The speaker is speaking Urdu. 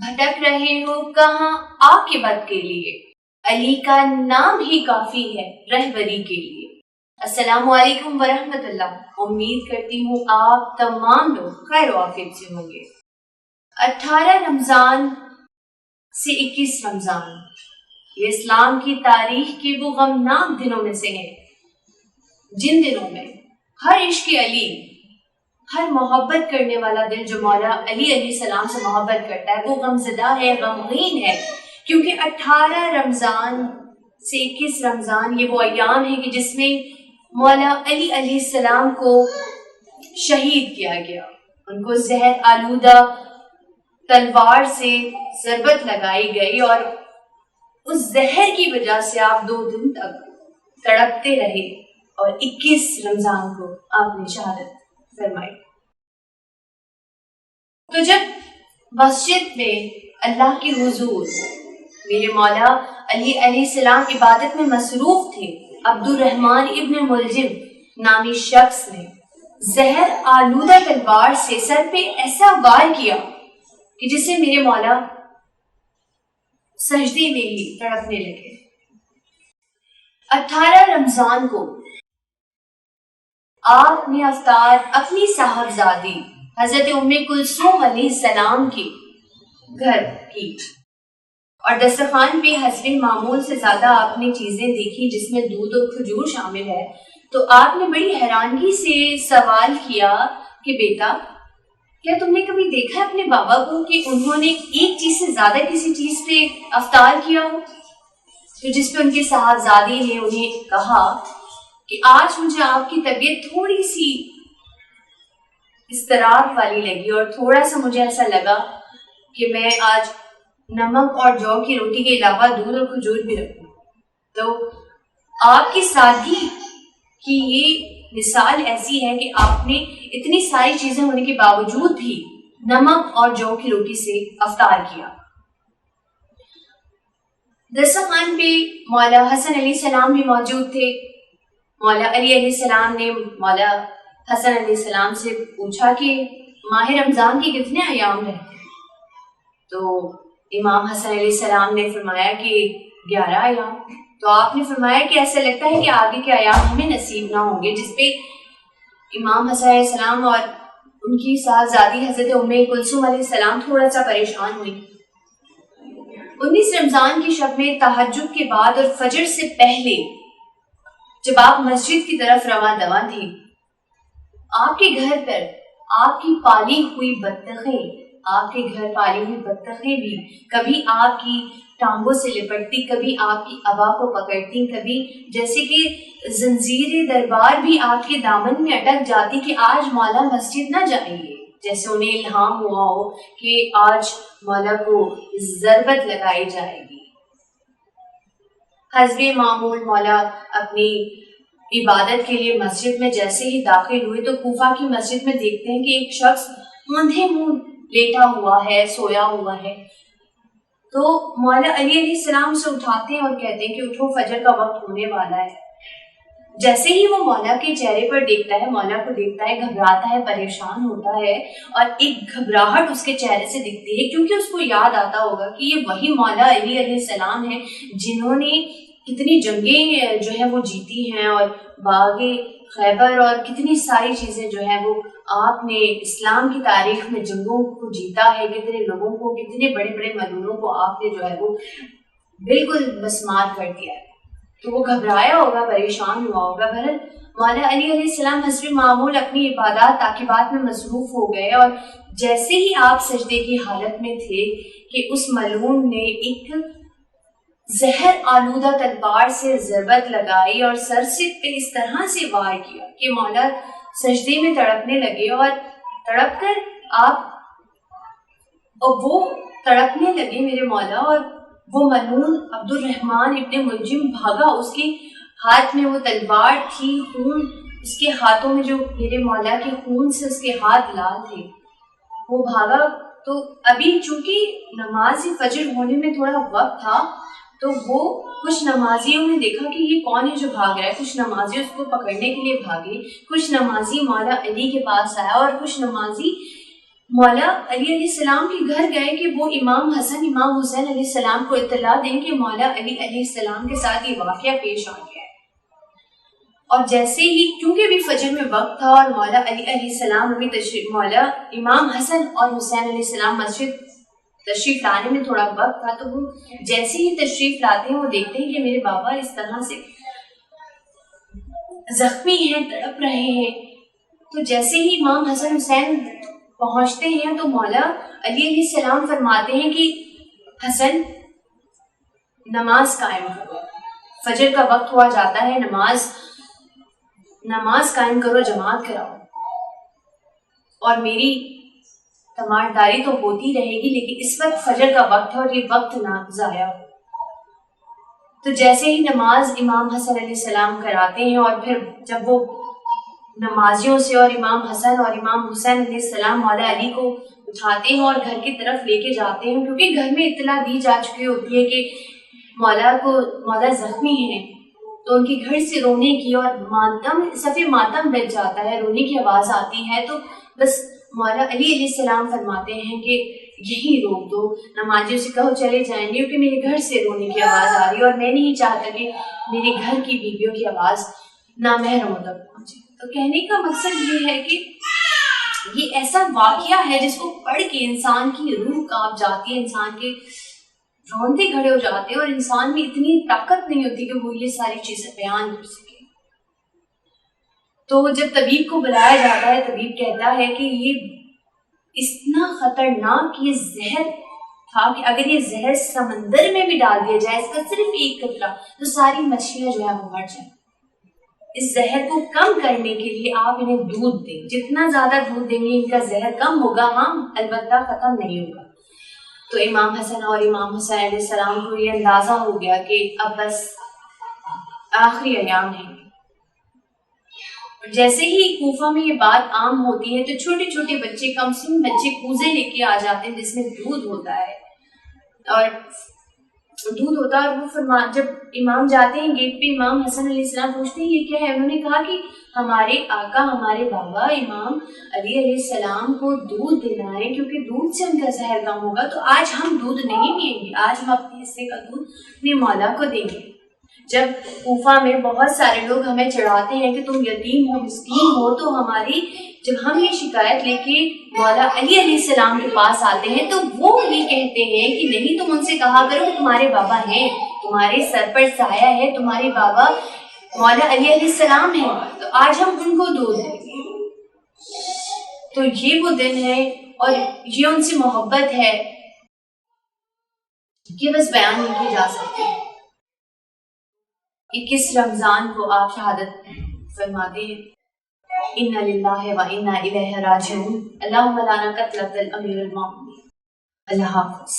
بھٹک رہے ہو کہاں عاقبت کے لیے، علی کا نام ہی کافی ہے رہبری کے لیے۔ السلام علیکم ورحمۃ اللہ، امید کرتی ہوں آپ تمام لوگ خیر و عافیت سے ہوں گے۔ 18 رمضان سے 21 رمضان یہ اسلام کی تاریخ کے وہ غمناک دنوں میں سے ہیں جن دنوں میں ہر عشق علی، ہر محبت کرنے والا دل جو مولا علی علیہ السلام سے محبت کرتا ہے وہ غمزدہ ہے، غمگین ہے، کیونکہ 18 رمضان سے 21 رمضان یہ وہ ایام ہے کہ جس میں مولا علی علیہ السلام کو شہید کیا گیا، ان کو زہر آلودہ تلوار سے ضربت لگائی گئی اور اس زہر کی وجہ سے آپ 2 دن تک تڑپتے رہے اور 21 رمضان کو آپ نے شہادت فرمائی۔ تو جب مسجد میں اللہ کے حضور میرے مولا علی علیہ السلام عبادت میں مصروف تھے، عبد الرحمن ابن ملجم نامی شخص نے زہر آلودہ تلوار سے سر پہ ایسا وار کیا کہ جس سے میرے مولا سجدے میں ہی تڑپنے لگے۔ 18 رمضان کو آپ نے افطار اپنی صاحبزادی حضرت ام کلثوم علیہ السلام کے گھر کی، اور دسترخوان پہ حسب معمول سے زیادہ آپ نے چیزیں دیکھی جس میں دودھ اور کھجور شامل ہے، تو آپ نے بڑی حیرانگی سے سوال کیا کہ بیٹا کیا تم نے کبھی دیکھا ہے اپنے بابا کو کہ انہوں نے ایک چیز سے زیادہ کسی چیز پہ افطار کیا ہو؟ تو جس پہ ان کے صاحبزادی نے انہیں کہا کہ آج مجھے آپ کی طبیعت تھوڑی سی اضطراب والی لگی اور تھوڑا سا مجھے ایسا لگا کہ میں آج نمک اور جو کی روٹی کے علاوہ دودھ اور کھجور بھی رکھوں۔ تو آپ کی سادگی کی یہ مثال ایسی ہے کہ آپ نے اتنی ساری چیزیں ہونے کے باوجود بھی نمک اور جو کی روٹی سے افطار کیا۔ دسترخوان پہ مولا حسن علیہ السلام بھی موجود تھے۔ مولا علی علیہ السلام نے مولا حسن علیہ السلام سے پوچھا کہ ماہ رمضان کے کتنے ایام رہتے ہیں؟ تو امام حسن علیہ السلام نے فرمایا کہ 11 ایام۔ تو آپ نے فرمایا کہ ایسا لگتا ہے کہ آگے کے ایام ہمیں نصیب نہ ہوں گے، جس پہ امام حسن علیہ السلام اور ان کی صاحبزادی حضرت ام کلثوم علیہ السلام تھوڑا سا پریشان ہوئی۔ 19 رمضان کی شب میں تہجد کے بعد اور فجر سے پہلے جب آپ مسجد کی طرف رواں دواں تھے، آپ کے گھر پر آپ کی پالی ہوئی بطخیں بھی کبھی آپ کی ٹانگوں سے لپٹتی، کبھی آپ کی ابا کو پکڑتی، کبھی جیسے کہ زنجیر دربار بھی آپ کے دامن میں اٹک جاتی کہ آج مولا مسجد نہ جائیں گے، جیسے انہیں الہام ہوا ہو کہ آج مولا کو ضربت لگائی جائے گی۔ حسب معمول مولا اپنی عبادت کے لیے مسجد میں جیسے ہی داخل ہوئے تو کوفہ کی مسجد میں دیکھتے ہیں کہ ایک شخص اندھے منہ لیٹا ہوا ہے، سویا ہوا ہے۔ تو مولا علی علیہ السلام سے اٹھاتے ہیں اور کہتے ہیں کہ اٹھو، فجر کا وقت ہونے والا ہے۔ جیسے ہی وہ مولا کے چہرے پر دیکھتا ہے، مولا کو دیکھتا ہے، گھبراتا ہے، پریشان ہوتا ہے، اور ایک گھبراہٹ اس کے چہرے سے دکھتی ہے، کیونکہ اس کو یاد آتا ہوگا کہ یہ وہی مولا علی علیہ السلام ہیں جنہوں نے کتنی جنگیں جو ہے وہ جیتی ہیں، اور باغ خیبر اور کتنی ساری چیزیں جو ہیں وہ آپ نے اسلام کی تاریخ میں جنگوں کو جیتا ہے، کتنے لوگوں کو، کتنے بڑے بڑے ملونوں کو آپ نے جو ہے وہ بالکل مسمار کر دیا ہے۔ تو وہ گھبرایا ہوگا، پریشان ہوا ہوگا۔ بہرحال مولا علی علیہ السلام حسب معمول اپنی عبادات تعقیبات میں مصروف ہو گئے، اور جیسے ہی آپ سجدے کی حالت میں تھے کہ اس ملعون نے ایک زہر آلودہ تلوار سے ضربت لگائی اور سر سے پہ اس طرح سے وار کیا کہ مولا سجدے میں تڑپنے لگے، اور تڑپ کر وہ تڑپنے لگے میرے مولا، اور وہ ملعون عبد الرحمن ابن ملجم بھاگا، اس کے ہاتھ میں وہ تلوار تھی، خون اس کے ہاتھوں میں، جو میرے مولا کے خون سے اس کے ہاتھ لال تھے، وہ بھاگا۔ تو ابھی چونکہ نماز فجر ہونے میں تھوڑا وقت تھا، تو وہ کچھ نمازیوں نے دیکھا کہ یہ کون ہے جو بھاگ رہا ہے، کچھ نمازی اس کو پکڑنے کے لیے بھاگے، کچھ نمازی مولا علی کے پاس آیا، اور کچھ نمازی مولا علی علیہ السلام کے گھر گئے کہ وہ امام حسن امام حسین علیہ السلام کو اطلاع دیں کہ مولا علی علیہ السلام کے ساتھ یہ واقعہ پیش آ گیا ہے. اور جیسے ہی کیونکہ بھی فجر میں وقت تھا اور مولا علی علیہ السلام مولا امام حسن اور حسین علیہ السلام مسجد تشریف لانے میں تھوڑا وقت تھا، تو وہ جیسے ہی تشریف لاتے ہیں وہ دیکھتے ہیں کہ میرے بابا اس طرح سے زخمی ہیں، تڑپ رہے ہیں. تو جیسے ہی امام حسن حسین پہنچتے ہیں تو مولا علی علیہ السلام فرماتے ہیں کہ حسن نماز قائم کرو، فجر کا وقت ہوا جاتا ہے، نماز قائم کرو، جماعت کراؤ. اور میری تمارداری تو ہوتی رہے گی لیکن اس وقت فجر کا وقت ہے اور یہ وقت نہ ضائع ہو. تو جیسے ہی نماز امام حسن علیہ السلام کراتے ہیں اور پھر جب وہ نمازیوں سے اور امام حسن اور امام حسین علیہ السلام مولا علی کو اٹھاتے ہیں اور گھر کی طرف لے کے جاتے ہیں، کیونکہ گھر میں اطلاع دی جا چکی ہوتی ہے کہ مولا زخمی ہیں، تو ان کے گھر سے رونے کی اور صفِ ماتم بچ جاتا ہے، رونے کی آواز آتی ہے. تو بس مولا علی علیہ السلام فرماتے ہیں کہ یہی روک دو، نمازیوں سے کہو چلے جائیں گے، کیونکہ میرے گھر سے رونے کی آواز آ رہی ہے اور میں نہیں چاہتا کہ میرے گھر کی بیویوں کی آواز نامحرموں تک پہنچے. تو کہنے کا مقصد یہ ہے کہ یہ ایسا واقعہ ہے جس کو پڑھ کے انسان کی روح کانپ جاتی ہے، انسان کے رونتے کھڑے ہو جاتے ہیں اور انسان میں اتنی طاقت نہیں ہوتی کہ وہ یہ ساری چیزیں بیان کر سکے. تو جب طبیب کو بلایا جاتا ہے، طبیب کہتا ہے کہ یہ اتنا خطرناک یہ زہر تھا کہ اگر یہ زہر سمندر میں بھی ڈال دیا جائے، اس کا صرف ایک قطرہ، تو ساری مچھلیاں جو ہے وہ مر جائیں. اس زہر کو کم کرنے کے لیے آپ انہیں دودھ دیں، جتنا زیادہ دودھ دیں گے ان کا زہر کم ہوگا، ہاں البتہ ختم نہیں ہوگا. تو امام حسن اور امام حسین علیہ السلام کو یہ اندازہ ہو گیا کہ اب بس آخری ایام ہیں. جیسے ہی کوفہ میں یہ بات عام ہوتی ہے تو چھوٹے چھوٹے بچے، کم سن بچے کوزے لے کے آ جاتے ہیں جس میں دودھ ہوتا ہے، اور وہ جب امام جاتے ہیں گیٹ پہ، امام حسن علیہ السلام پوچھتے ہیں یہ کیا ہے؟ انہوں نے کہا کہ ہمارے آقا، ہمارے بابا امام علی علیہ السلام کو دودھ دینا ہے، کیونکہ دودھ سے ان کا زہر کم ہوگا. تو آج ہم دودھ نہیں پئیں گے، آج ہم اپنے حصے کا دودھ اپنے مولا کو دیں گے. جب کوفہ میں بہت سارے لوگ ہمیں چڑھاتے ہیں کہ تم یتیم ہو، مسکین ہو، تو جب ہم یہ شکایت لے کے مولا علی علیہ السلام کے پاس آتے ہیں تو وہ یہ کہتے ہیں کہ نہیں، تم ان سے کہا کرو کہ تمہارے بابا ہیں، تمہارے سر پر سایہ ہے، تمہارے بابا مولا علی علیہ السلام ہیں، تو آج ہم ان کو دودھ دیں گے. تو یہ وہ دن ہے اور یہ ان سے محبت ہے کہ بس بیان نہیں کی جا سکتی. 21 رمضان کو آپ شہادت فرماتے ہیں، اِنَّا لِلَّهِ وَإِنَّا إِلَيْهِ رَاجِعُونَ. اللہم لا نقتل الامیر المومنین. اللہ حافظ.